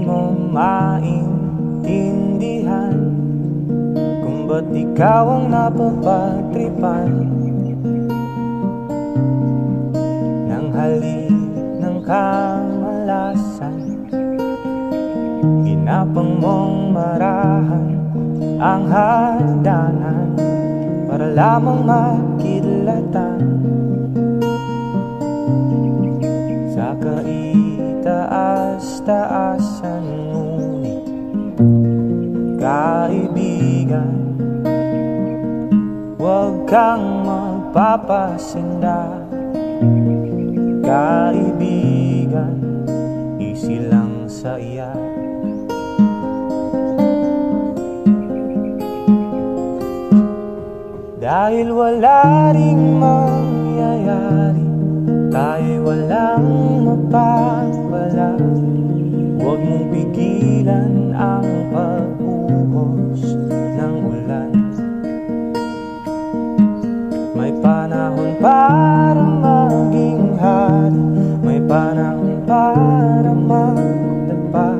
mo maintindihan kung ba't ikaw ang napapagtripan ng halik ng kamalasan. Ginapang mong marahan ang hagdanan para lamang makilatan sa kaitaas-taasan. Ngunit kaibigan, huwag kang magpapasinda. Kaibigan, easy lang sa iya. Dahil wala ring mangyayari, tayo'y walang mapapala. Huwag mong pigilan ang pagbuhos ng ulan. May panahon para maging hari, may panahon para magdapa.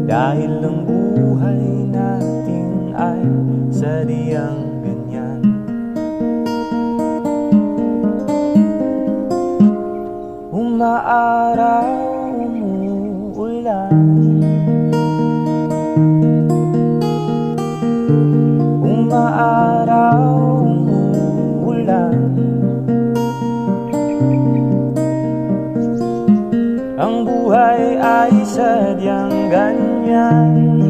Dahil ang buhay natin ay sadyang ganyan. Umaaraw, umuulan, umaaraw, umuulan. Ang buhay ay sadyang ganyan.